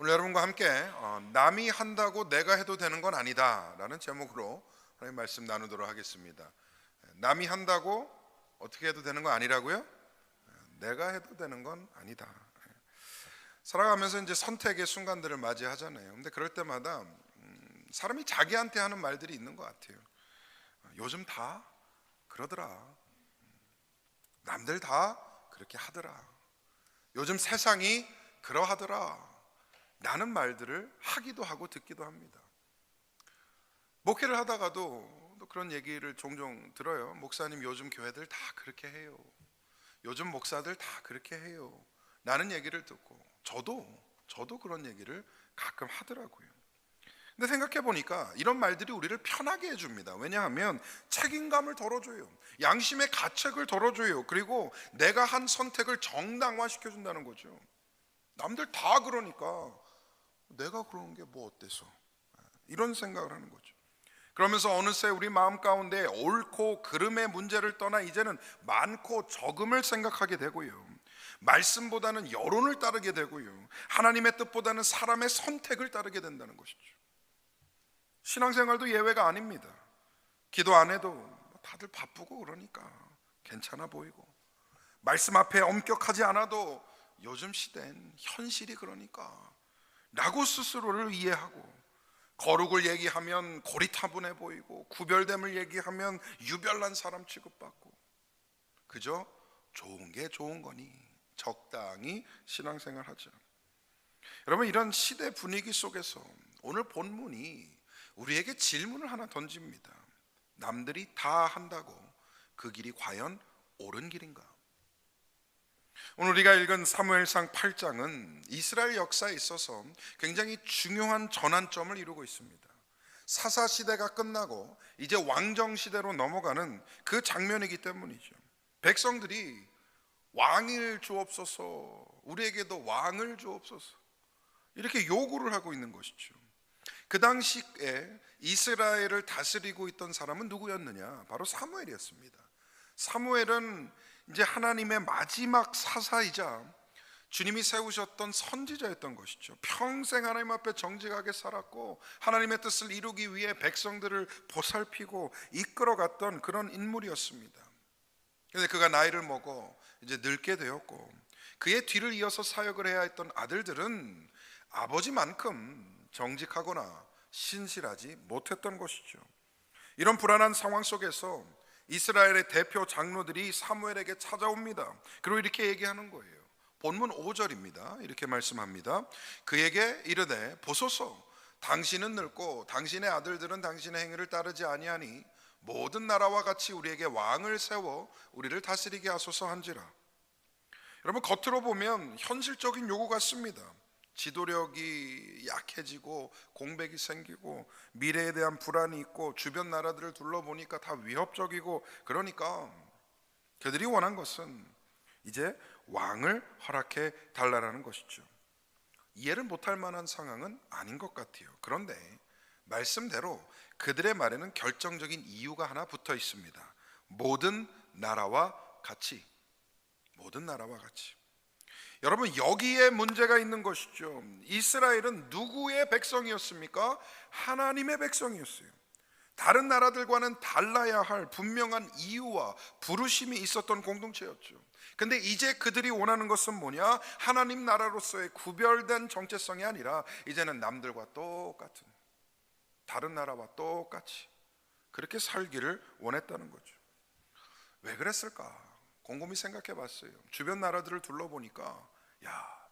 오늘 여러분과 함께 남이 한다고 내가 해도 되는 건 아니다 라는 제목으로 하나님 말씀 나누도록 하겠습니다. 남이 한다고 어떻게 해도 되는 건 아니라고요? 내가 해도 되는 건 아니다. 살아가면서 이제 선택의 순간들을 맞이하잖아요. 근데 그럴 때마다 사람이 자기한테 하는 말들이 있는 것 같아요. 요즘 다 그러더라. 남들 다 그렇게 하더라. 요즘 세상이 그러하더라. 라는 말들을 하기도 하고 듣기도 합니다. 목회를 하다가도 또 그런 얘기를 종종 들어요. 목사님, 요즘 교회들 다 그렇게 해요. 요즘 목사들 다 그렇게 해요. 라는 얘기를 듣고 저도 그런 얘기를 가끔 하더라고요. 근데 생각해 보니까 이런 말들이 우리를 편하게 해줍니다. 왜냐하면 책임감을 덜어줘요. 양심의 가책을 덜어줘요. 그리고 내가 한 선택을 정당화시켜준다는 거죠. 남들 다 그러니까 내가 그러는 게 뭐 어때서, 이런 생각을 하는 거죠. 그러면서 어느새 우리 마음 가운데 옳고 그름의 문제를 떠나 이제는 많고 적음을 생각하게 되고요, 말씀보다는 여론을 따르게 되고요, 하나님의 뜻보다는 사람의 선택을 따르게 된다는 것이죠. 신앙생활도 예외가 아닙니다. 기도 안 해도 다들 바쁘고 그러니까 괜찮아 보이고, 말씀 앞에 엄격하지 않아도 요즘 시대는 현실이 그러니까 라고 스스로를 이해하고, 거룩을 얘기하면 고리타분해 보이고, 구별됨을 얘기하면 유별난 사람 취급받고, 그저 좋은 게 좋은 거니 적당히 신앙생활 하죠. 여러분, 이런 시대 분위기 속에서 오늘 본문이 우리에게 질문을 하나 던집니다. 남들이 다 한다고 그 길이 과연 옳은 길인가? 오늘 우리가 읽은 사무엘상 8장은 이스라엘 역사에 있어서 굉장히 중요한 전환점을 이루고 있습니다. 사사시대가 끝나고 이제 왕정시대로 넘어가는 그 장면이기 때문이죠. 백성들이 왕을 주옵소서, 우리에게도 왕을 주옵소서, 이렇게 요구를 하고 있는 것이죠. 그 당시에 이스라엘을 다스리고 있던 사람은 누구였느냐? 바로 사무엘이었습니다. 사무엘은 이제 하나님의 마지막 사사이자 주님이 세우셨던 선지자였던 것이죠. 평생 하나님 앞에 정직하게 살았고 하나님의 뜻을 이루기 위해 백성들을 보살피고 이끌어갔던 그런 인물이었습니다. 그런데 그가 나이를 먹어 이제 늙게 되었고, 그의 뒤를 이어서 사역을 해야 했던 아들들은 아버지만큼 정직하거나 신실하지 못했던 것이죠. 이런 불안한 상황 속에서 이스라엘의 대표 장로들이 사무엘에게 찾아옵니다. 그리고 이렇게 얘기하는 거예요. 본문 5절입니다. 이렇게 말씀합니다. 그에게 이르되, 보소서, 당신은 늙고 당신의 아들들은 당신의 행위를 따르지 아니하니 모든 나라와 같이 우리에게 왕을 세워 우리를 다스리게 하소서 한지라. 여러분, 겉으로 보면 현실적인 요구 같습니다. 지도력이 약해지고 공백이 생기고 미래에 대한 불안이 있고 주변 나라들을 둘러보니까 다 위협적이고, 그러니까 그들이 원한 것은 이제 왕을 허락해 달라는 것이죠. 이해를 못할 만한 상황은 아닌 것 같아요. 그런데 말씀대로 그들의 말에는 결정적인 이유가 하나 붙어 있습니다. 모든 나라와 같이. 모든 나라와 같이. 여러분, 여기에 문제가 있는 것이죠. 이스라엘은 누구의 백성이었습니까? 하나님의 백성이었어요. 다른 나라들과는 달라야 할 분명한 이유와 부르심이 있었던 공동체였죠. 근데 이제 그들이 원하는 것은 뭐냐? 하나님 나라로서의 구별된 정체성이 아니라 이제는 남들과 똑같은, 다른 나라와 똑같이 그렇게 살기를 원했다는 거죠. 왜 그랬을까? 곰곰이 생각해 봤어요. 주변 나라들을 둘러보니까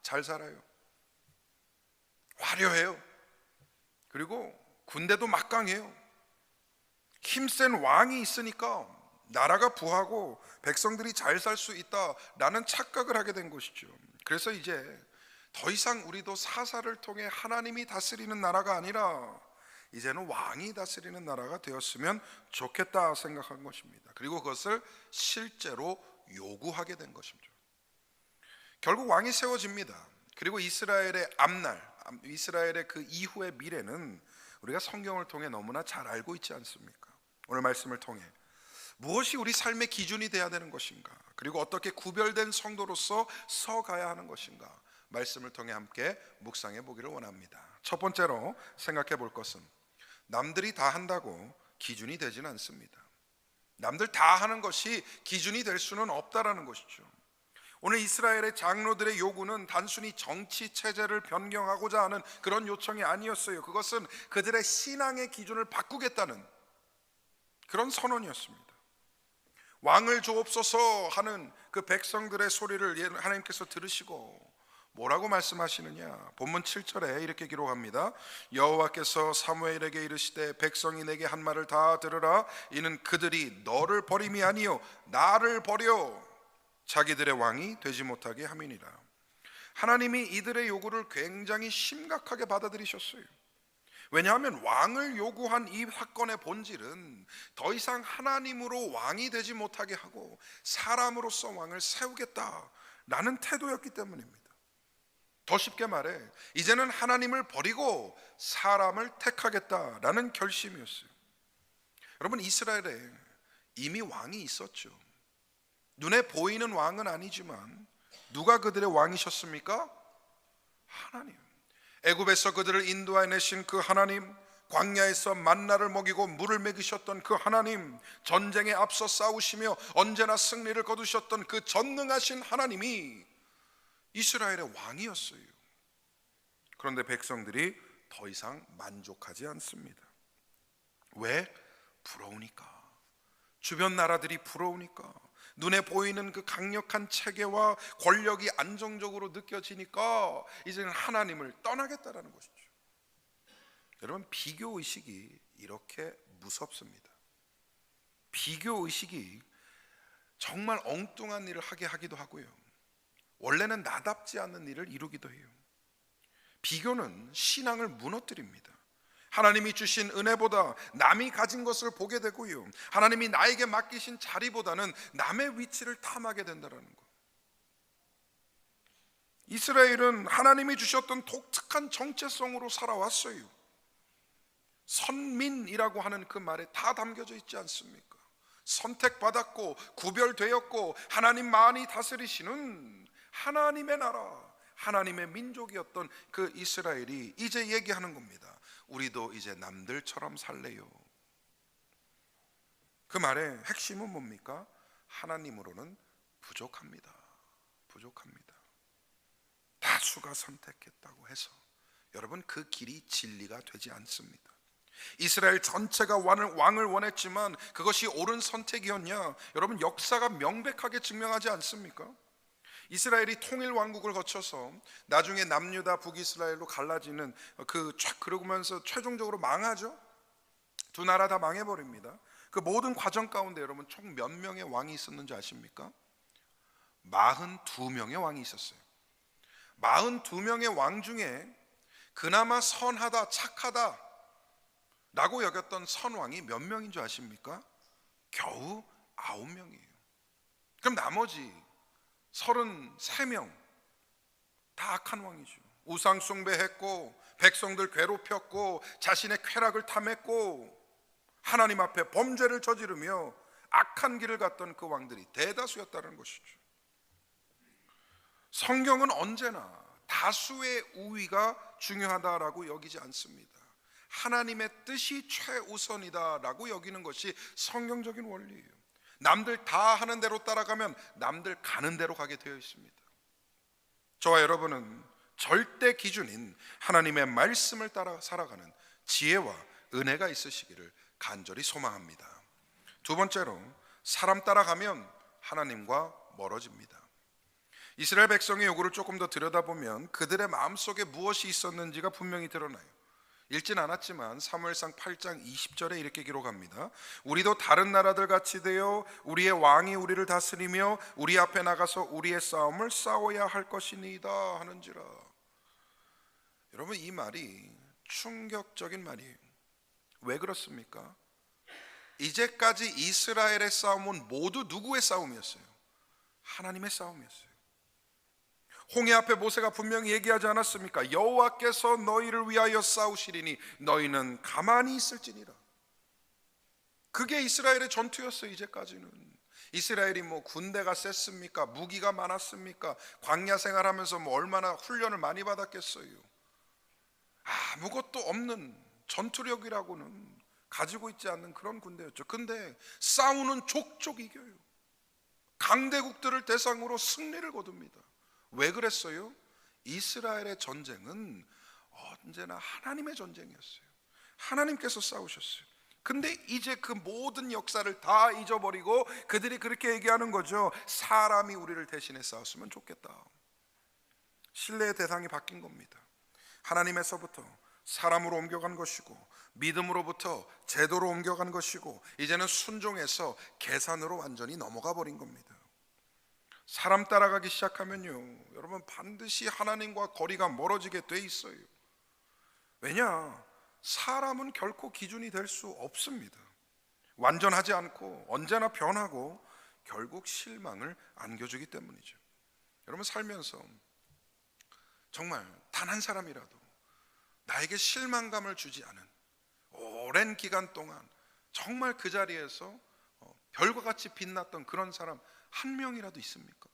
잘 살아요. 화려해요. 그리고 군대도 막강해요. 힘센 왕이 있으니까 나라가 부하고 백성들이 잘 살 수 있다라는 착각을 하게 된 것이죠. 그래서 이제 더 이상 우리도 사사를 통해 하나님이 다스리는 나라가 아니라 이제는 왕이 다스리는 나라가 되었으면 좋겠다 생각한 것입니다. 그리고 그것을 실제로 요구하게 된 것이죠. 결국 왕이 세워집니다. 그리고 이스라엘의 앞날, 이스라엘의 그 이후의 미래는 우리가 성경을 통해 너무나 잘 알고 있지 않습니까? 오늘 말씀을 통해 무엇이 우리 삶의 기준이 되어야 되는 것인가, 그리고 어떻게 구별된 성도로서 서가야 하는 것인가, 말씀을 통해 함께 묵상해 보기를 원합니다. 첫 번째로 생각해 볼 것은 남들이 다 한다고 기준이 되지는 않습니다. 남들 다 하는 것이 기준이 될 수는 없다라는 것이죠. 오늘 이스라엘의 장로들의 요구는 단순히 정치 체제를 변경하고자 하는 그런 요청이 아니었어요. 그것은 그들의 신앙의 기준을 바꾸겠다는 그런 선언이었습니다. 왕을 주옵소서 하는 그 백성들의 소리를 하나님께서 들으시고 뭐라고 말씀하시느냐? 본문 7절에 이렇게 기록합니다. 여호와께서 사무엘에게 이르시되 백성이 내게 한 말을 다 들으라. 이는 그들이 너를 버림이 아니요 나를 버려 자기들의 왕이 되지 못하게 함이니라. 하나님이 이들의 요구를 굉장히 심각하게 받아들이셨어요. 왜냐하면 왕을 요구한 이 사건의 본질은 더 이상 하나님으로 왕이 되지 못하게 하고 사람으로서 왕을 세우겠다라는 태도였기 때문입니다. 더 쉽게 말해 이제는 하나님을 버리고 사람을 택하겠다라는 결심이었어요. 여러분, 이스라엘에 이미 왕이 있었죠. 눈에 보이는 왕은 아니지만 누가 그들의 왕이셨습니까? 하나님. 애굽에서 그들을 인도해내신 그 하나님, 광야에서 만나를 먹이고 물을 먹이셨던 그 하나님, 전쟁에 앞서 싸우시며 언제나 승리를 거두셨던 그 전능하신 하나님이 이스라엘의 왕이었어요. 그런데 백성들이 더 이상 만족하지 않습니다. 왜? 부러우니까. 주변 나라들이 부러우니까. 눈에 보이는 그 강력한 체계와 권력이 안정적으로 느껴지니까 이제는 하나님을 떠나겠다라는 것이죠. 여러분, 비교의식이 이렇게 무섭습니다. 비교의식이 정말 엉뚱한 일을 하게 하기도 하고요, 원래는 나답지 않는 일을 이루기도 해요. 비교는 신앙을 무너뜨립니다. 하나님이 주신 은혜보다 남이 가진 것을 보게 되고요, 하나님이 나에게 맡기신 자리보다는 남의 위치를 탐하게 된다는 것. 이스라엘은 하나님이 주셨던 독특한 정체성으로 살아왔어요. 선민이라고 하는 그 말에 다 담겨져 있지 않습니까? 선택받았고 구별되었고 하나님만이 다스리시는 하나님의 나라, 하나님의 민족이었던 그 이스라엘이 이제 얘기하는 겁니다. 우리도 이제 남들처럼 살래요. 그 말의 핵심은 뭡니까? 하나님으로는 부족합니다. 부족합니다. 다수가 선택했다고 해서 여러분, 그 길이 진리가 되지 않습니다. 이스라엘 전체가 왕을 원했지만 그것이 옳은 선택이었냐? 여러분, 역사가 명백하게 증명하지 않습니까? 이스라엘이 통일 왕국을 거쳐서 나중에 남유다 북이스라엘로 갈라지는 그러면서 최종적으로 망하죠. 두 나라 다 망해버립니다. 그 모든 과정 가운데 여러분, 총 몇 명의 왕이 있었는지 아십니까? 42명의 왕이 있었어요. 42명의 왕 중에 그나마 선하다, 착하다 라고 여겼던 선왕이 몇 명인 줄 아십니까? 겨우 9명이에요. 그럼 나머지 33명 다 악한 왕이죠. 우상 숭배했고 백성들 괴롭혔고 자신의 쾌락을 탐했고 하나님 앞에 범죄를 저지르며 악한 길을 갔던 그 왕들이 대다수였다는 것이죠. 성경은 언제나 다수의 우위가 중요하다라고 여기지 않습니다. 하나님의 뜻이 최우선이다라고 여기는 것이 성경적인 원리예요. 남들 다 하는 대로 따라가면 남들 가는 대로 가게 되어 있습니다. 저와 여러분은 절대 기준인 하나님의 말씀을 따라 살아가는 지혜와 은혜가 있으시기를 간절히 소망합니다. 두 번째로, 사람 따라가면 하나님과 멀어집니다. 이스라엘 백성의 요구를 조금 더 들여다보면 그들의 마음속에 무엇이 있었는지가 분명히 드러나요. 읽진 않았지만 사무엘상 8장 20절에 이렇게 기록합니다. 우리도 다른 나라들 같이 되어 우리의 왕이 우리를 다스리며 우리 앞에 나가서 우리의 싸움을 싸워야 할 것이니이다 하는지라. 여러분, 이 말이 충격적인 말이에요. 왜 그렇습니까? 이제까지 이스라엘의 싸움은 모두 누구의 싸움이었어요? 하나님의 싸움이었어요. 홍해 앞에 모세가 분명히 얘기하지 않았습니까? 여호와께서 너희를 위하여 싸우시리니 너희는 가만히 있을지니라. 그게 이스라엘의 전투였어요. 이제까지는 이스라엘이 뭐 군대가 셌습니까? 무기가 많았습니까? 광야 생활하면서 뭐 얼마나 훈련을 많이 받았겠어요. 아무것도 없는, 전투력이라고는 가지고 있지 않는 그런 군대였죠. 근데 싸우는 족족 이겨요. 강대국들을 대상으로 승리를 거둡니다. 왜 그랬어요? 이스라엘의 전쟁은 언제나 하나님의 전쟁이었어요. 하나님께서 싸우셨어요. 근데 이제 그 모든 역사를 다 잊어버리고 그들이 그렇게 얘기하는 거죠. 사람이 우리를 대신해 싸웠으면 좋겠다. 신뢰의 대상이 바뀐 겁니다. 하나님에서부터 사람으로 옮겨간 것이고, 믿음으로부터 제도로 옮겨간 것이고, 이제는 순종에서 계산으로 완전히 넘어가 버린 겁니다. 사람 따라가기 시작하면요, 여러분 반드시 하나님과 거리가 멀어지게 돼 있어요. 왜냐? 사람은 결코 기준이 될 수 없습니다. 완전하지 않고 언제나 변하고 결국 실망을 안겨주기 때문이죠. 여러분 살면서 정말 단 한 사람이라도 나에게 실망감을 주지 않은, 오랜 기간 동안 정말 그 자리에서 별과 같이 빛났던 그런 사람 한 명이라도 있습니까?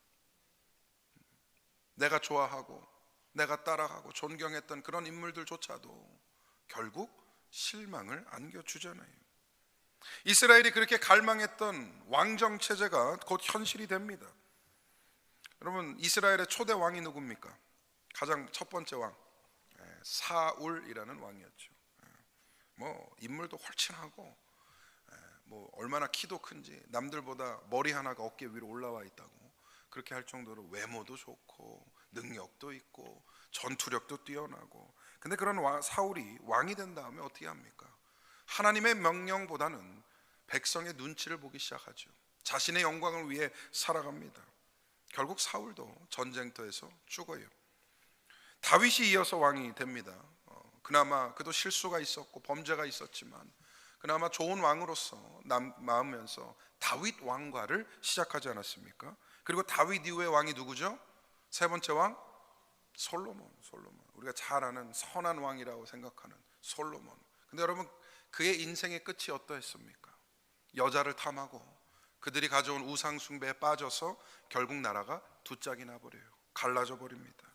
내가 좋아하고 내가 따라가고 존경했던 그런 인물들조차도 결국 실망을 안겨주잖아요. 이스라엘이 그렇게 갈망했던 왕정 체제가 곧 현실이 됩니다. 여러분 이스라엘의 초대 왕이 누굽니까? 가장 첫 번째 왕, 사울이라는 왕이었죠. 뭐 인물도 헐친하고, 뭐 얼마나 키도 큰지 남들보다 머리 하나가 어깨 위로 올라와 있다고 그렇게 할 정도로 외모도 좋고 능력도 있고 전투력도 뛰어나고. 근데 그런 사울이 왕이 된 다음에 어떻게 합니까? 하나님의 명령보다는 백성의 눈치를 보기 시작하죠. 자신의 영광을 위해 살아갑니다. 결국 사울도 전쟁터에서 죽어요. 다윗이 이어서 왕이 됩니다. 그나마 그도 실수가 있었고 범죄가 있었지만 그나마 좋은 왕으로서 남으면서 다윗 왕과를 시작하지 않았습니까? 그리고 다윗 이후의 왕이 누구죠? 세 번째 왕 솔로몬. 우리가 잘 아는 선한 왕이라고 생각하는 솔로몬. 근데 여러분 그의 인생의 끝이 어떠했습니까? 여자를 탐하고 그들이 가져온 우상 숭배에 빠져서 결국 나라가 두 짝이 나버려요. 갈라져 버립니다.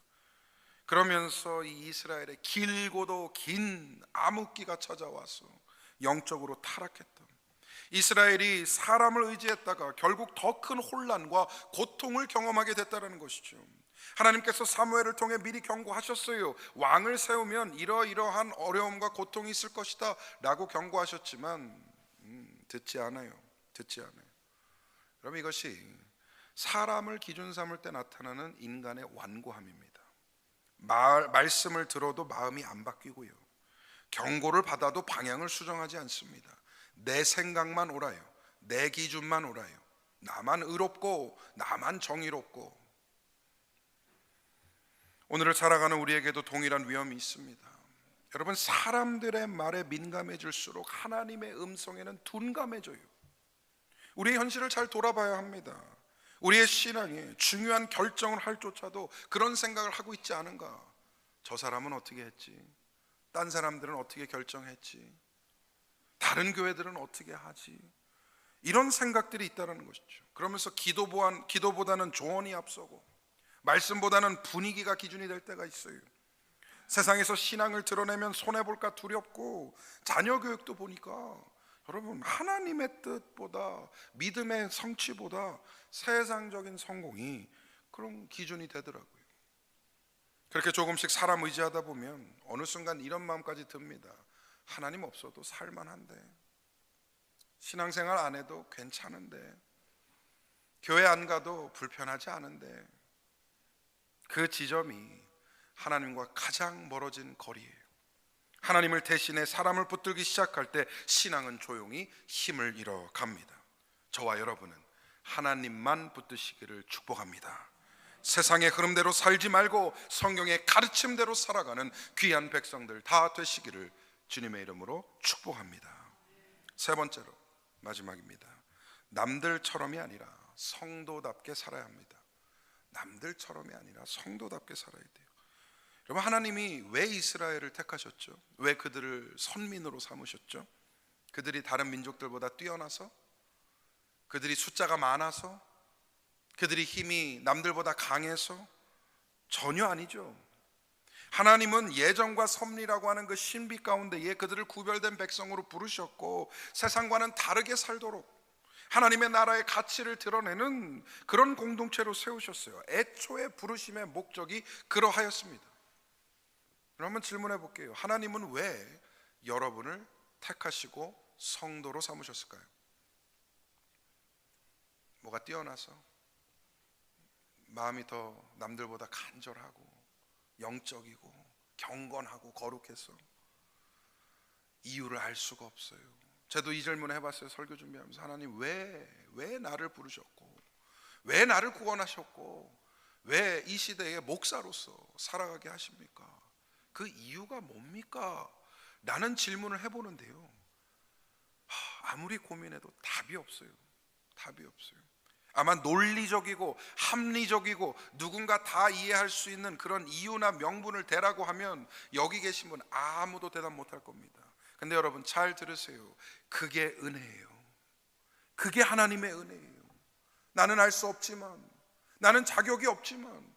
그러면서 이 이스라엘의 길고도 긴 암흑기가 찾아와서 영적으로 타락했던, 이스라엘이 사람을 의지했다가 결국 더 큰 혼란과 고통을 경험하게 됐다는 것이죠. 하나님께서 사무엘을 통해 미리 경고하셨어요. 왕을 세우면 이러이러한 어려움과 고통이 있을 것이다 라고 경고하셨지만 듣지 않아요. 여러분 이것이 사람을 기준 삼을 때 나타나는 인간의 완고함입니다. 말씀을 들어도 마음이 안 바뀌고요, 경고를 받아도 방향을 수정하지 않습니다. 내 생각만 옳아요. 내 기준만 옳아요. 나만 의롭고 나만 정의롭고. 오늘을 살아가는 우리에게도 동일한 위험이 있습니다. 여러분 사람들의 말에 민감해질수록 하나님의 음성에는 둔감해져요. 우리의 현실을 잘 돌아봐야 합니다. 우리의 신앙에 중요한 결정을 할 조차도 그런 생각을 하고 있지 않은가? 저 사람은 어떻게 했지? 딴 사람들은 어떻게 결정했지? 다른 교회들은 어떻게 하지? 이런 생각들이 있다는 것이죠. 그러면서 기도보다는 조언이 앞서고 말씀보다는 분위기가 기준이 될 때가 있어요. 세상에서 신앙을 드러내면 손해볼까 두렵고, 자녀 교육도 보니까 여러분 하나님의 뜻보다 믿음의 성취보다 세상적인 성공이 그런 기준이 되더라고요. 그렇게 조금씩 사람 의지하다 보면 어느 순간 이런 마음까지 듭니다. 하나님 없어도 살만한데, 신앙생활 안 해도 괜찮은데, 교회 안 가도 불편하지 않은데, 그 지점이 하나님과 가장 멀어진 거리예요. 하나님을 대신해 사람을 붙들기 시작할 때 신앙은 조용히 힘을 잃어갑니다. 저와 여러분은 하나님만 붙드시기를 축복합니다. 세상의 흐름대로 살지 말고 성경의 가르침대로 살아가는 귀한 백성들 다 되시기를 주님의 이름으로 축복합니다. 세 번째로 마지막입니다. 남들처럼이 아니라 성도답게 살아야 합니다. 남들처럼이 아니라 성도답게 살아야 돼요. 여러분 하나님이 왜 이스라엘을 택하셨죠? 왜 그들을 선민으로 삼으셨죠? 그들이 다른 민족들보다 뛰어나서? 그들이 숫자가 많아서? 그들이 힘이 남들보다 강해서? 전혀 아니죠. 하나님은 예정과 섭리라고 하는 그 신비 가운데에 그들을 구별된 백성으로 부르셨고 세상과는 다르게 살도록 하나님의 나라의 가치를 드러내는 그런 공동체로 세우셨어요. 애초에 부르심의 목적이 그러하였습니다. 그러면 질문해 볼게요. 하나님은 왜 여러분을 택하시고 성도로 삼으셨을까요? 뭐가 뛰어나서? 마음이 더 남들보다 간절하고 영적이고 경건하고 거룩해서? 이유를 알 수가 없어요. 저도 이 질문 해봤어요. 설교 준비하면서. 하나님 왜 나를 부르셨고 왜 나를 구원하셨고 왜 이 시대의 목사로서 살아가게 하십니까? 그 이유가 뭡니까? 라는 질문을 해보는데요, 아무리 고민해도 답이 없어요. 답이 없어요. 아마 논리적이고 합리적이고 누군가 다 이해할 수 있는 그런 이유나 명분을 대라고 하면 여기 계신 분 아무도 대답 못할 겁니다. 근데 여러분 잘 들으세요. 그게 은혜예요. 그게 하나님의 은혜예요. 나는 알 수 없지만, 나는 자격이 없지만,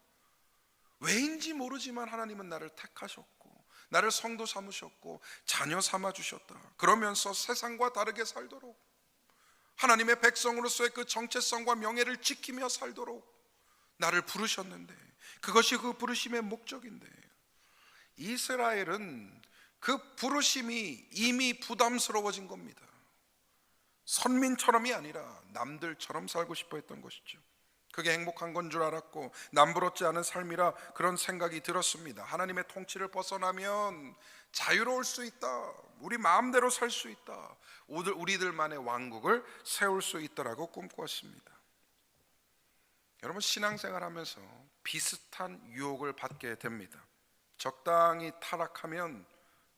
왜인지 모르지만 하나님은 나를 택하셨고 나를 성도 삼으셨고 자녀 삼아 주셨다. 그러면서 세상과 다르게 살도록, 하나님의 백성으로서의 그 정체성과 명예를 지키며 살도록 나를 부르셨는데, 그것이 그 부르심의 목적인데, 이스라엘은 그 부르심이 이미 부담스러워진 겁니다. 선민처럼이 아니라 남들처럼 살고 싶어 했던 것이죠. 그게 행복한 건 줄 알았고 남부럽지 않은 삶이라 그런 생각이 들었습니다. 하나님의 통치를 벗어나면 자유로울 수 있다, 우리 마음대로 살 수 있다, 우리들만의 왕국을 세울 수 있다라고 꿈꾸었습니다. 여러분 신앙생활 하면서 비슷한 유혹을 받게 됩니다. 적당히 타락하면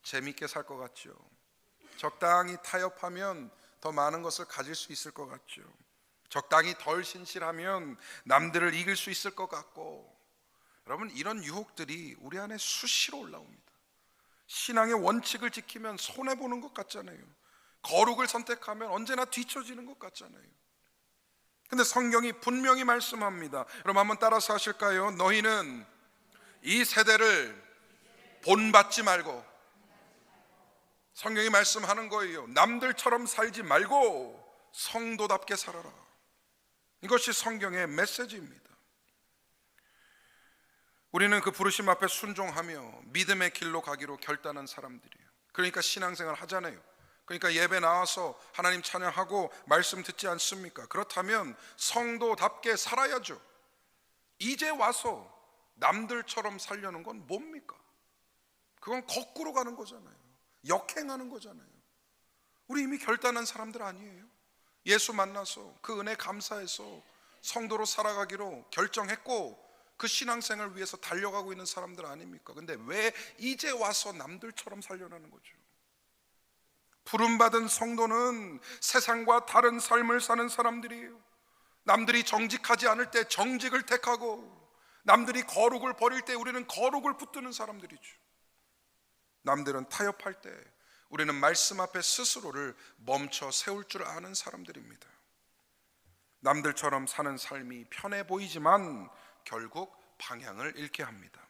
재밌게 살 것 같죠. 적당히 타협하면 더 많은 것을 가질 수 있을 것 같죠. 적당히 덜 신실하면 남들을 이길 수 있을 것 같고, 여러분 이런 유혹들이 우리 안에 수시로 올라옵니다. 신앙의 원칙을 지키면 손해보는 것 같잖아요. 거룩을 선택하면 언제나 뒤처지는 것 같잖아요. 근데 성경이 분명히 말씀합니다. 여러분 한번 따라서 하실까요? 너희는 이 세대를 본받지 말고, 성경이 말씀하는 거예요. 남들처럼 살지 말고 성도답게 살아라. 이것이 성경의 메시지입니다. 우리는 그 부르심 앞에 순종하며 믿음의 길로 가기로 결단한 사람들이에요. 그러니까 신앙생활 하잖아요. 그러니까 예배 나와서 하나님 찬양하고 말씀 듣지 않습니까? 그렇다면 성도답게 살아야죠. 이제 와서 남들처럼 살려는 건 뭡니까? 그건 거꾸로 가는 거잖아요. 역행하는 거잖아요. 우리 이미 결단한 사람들 아니에요? 예수 만나서 그 은혜 감사해서 성도로 살아가기로 결정했고 그 신앙생활을 위해서 달려가고 있는 사람들 아닙니까? 근데 왜 이제 와서 남들처럼 살려는 거죠? 부름받은 성도는 세상과 다른 삶을 사는 사람들이에요. 남들이 정직하지 않을 때 정직을 택하고, 남들이 거룩을 버릴 때 우리는 거룩을 붙드는 사람들이죠. 남들은 타협할 때 우리는 말씀 앞에 스스로를 멈춰 세울 줄 아는 사람들입니다. 남들처럼 사는 삶이 편해 보이지만 결국 방향을 잃게 합니다.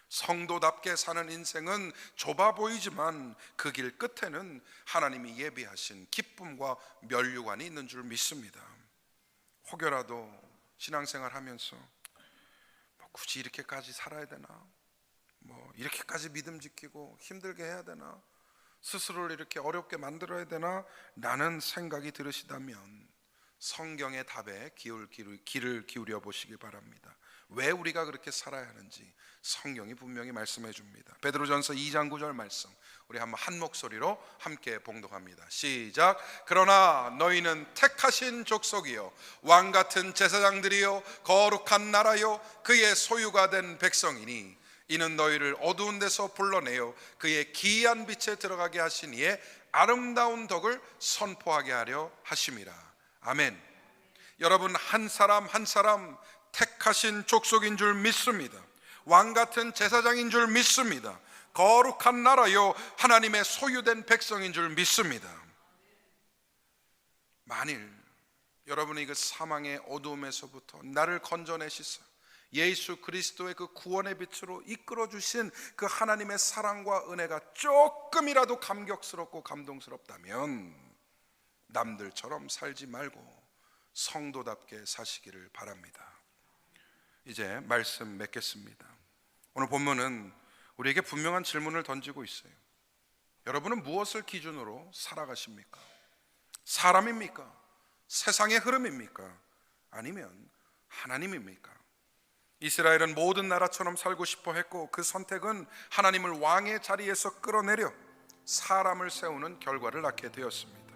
성도답게 사는 인생은 좁아 보이지만 그 길 끝에는 하나님이 예비하신 기쁨과 면류관이 있는 줄 믿습니다. 혹여라도 신앙생활 하면서 굳이 이렇게까지 살아야 되나? 이렇게까지 믿음 지키고 힘들게 해야 되나? 스스로를 이렇게 어렵게 만들어야 되나? 라는 생각이 들으시다면 성경의 답에 귀를 기울여 보시기 바랍니다. 왜 우리가 그렇게 살아야 하는지 성경이 분명히 말씀해 줍니다. 베드로전서 2장 9절 말씀, 우리 한번 한 목소리로 함께 봉독합니다. 시작. 그러나 너희는 택하신 족속이요 왕같은 제사장들이요 거룩한 나라요 그의 소유가 된 백성이니 이는 너희를 어두운 데서 불러내어 그의 기이한 빛에 들어가게 하신 이의 아름다운 덕을 선포하게 하려 하심이라. 아멘. 여러분 한 사람 한 사람 택하신 족속인 줄 믿습니다. 왕같은 제사장인 줄 믿습니다. 거룩한 나라요 하나님의 소유된 백성인 줄 믿습니다. 만일 여러분이 그 사망의 어두움에서부터 나를 건져내시사 예수 그리스도의 그 구원의 빛으로 이끌어 주신 그 하나님의 사랑과 은혜가 조금이라도 감격스럽고 감동스럽다면 남들처럼 살지 말고 성도답게 사시기를 바랍니다. 이제 말씀 맺겠습니다. 오늘 본문은 우리에게 분명한 질문을 던지고 있어요. 여러분은 무엇을 기준으로 살아가십니까? 사람입니까? 세상의 흐름입니까? 아니면 하나님입니까? 이스라엘은 모든 나라처럼 살고 싶어 했고 그 선택은 하나님을 왕의 자리에서 끌어내려 사람을 세우는 결과를 낳게 되었습니다.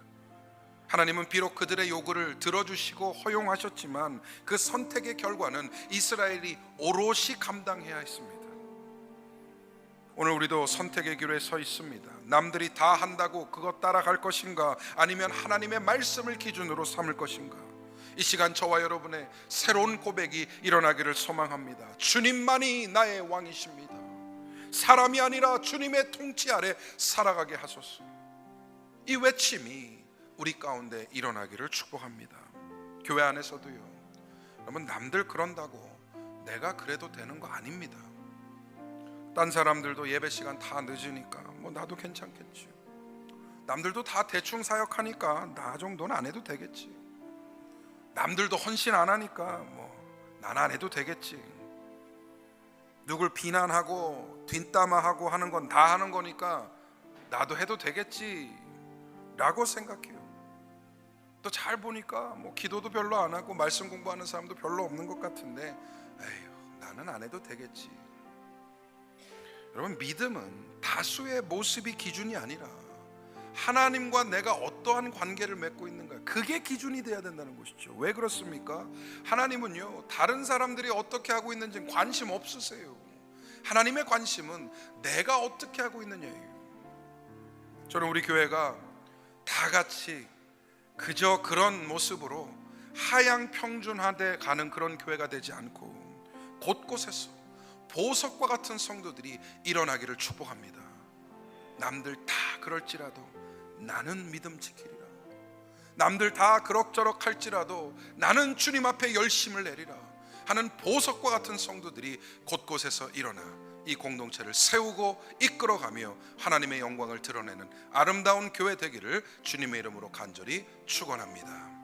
하나님은 비록 그들의 요구를 들어주시고 허용하셨지만 그 선택의 결과는 이스라엘이 오롯이 감당해야 했습니다. 오늘 우리도 선택의 길에 서 있습니다. 남들이 다 한다고 그것 따라갈 것인가, 아니면 하나님의 말씀을 기준으로 삼을 것인가. 이 시간 저와 여러분의 새로운 고백이 일어나기를 소망합니다. 주님만이 나의 왕이십니다. 사람이 아니라 주님의 통치 아래 살아가게 하소서. 이 외침이 우리 가운데 일어나기를 축복합니다. 교회 안에서도요, 여러분, 남들 그런다고 내가 그래도 되는 거 아닙니다. 딴 사람들도 예배 시간 다 늦으니까 뭐 나도 괜찮겠지. 남들도 다 대충 사역하니까 나 정도는 안 해도 되겠지. 남들도 헌신 안 하니까 뭐 난 안 해도 되겠지. 누굴 비난하고 뒷담화하고 하는 건 다 하는 거니까 나도 해도 되겠지 라고 생각해요. 또 잘 보니까 뭐 기도도 별로 안 하고 말씀 공부하는 사람도 별로 없는 것 같은데 에휴, 나는 안 해도 되겠지. 여러분, 믿음은 다수의 모습이 기준이 아니라 하나님과 내가 어떠한 관계를 맺고 있는가, 그게 기준이 돼야 된다는 것이죠. 왜 그렇습니까? 하나님은요, 다른 사람들이 어떻게 하고 있는지 관심 없으세요. 하나님의 관심은 내가 어떻게 하고 있느냐예요. 저는 우리 교회가 다 같이 그저 그런 모습으로 하향 평준화돼 가는 그런 교회가 되지 않고 곳곳에서 보석과 같은 성도들이 일어나기를 축복합니다. 남들 다 그럴지라도 나는 믿음 지키리라. 남들 다 그럭저럭 할지라도 나는 주님 앞에 열심을 내리라 하는 보석과 같은 성도들이 곳곳에서 일어나 이 공동체를 세우고 이끌어가며 하나님의 영광을 드러내는 아름다운 교회 되기를 주님의 이름으로 간절히 축원합니다.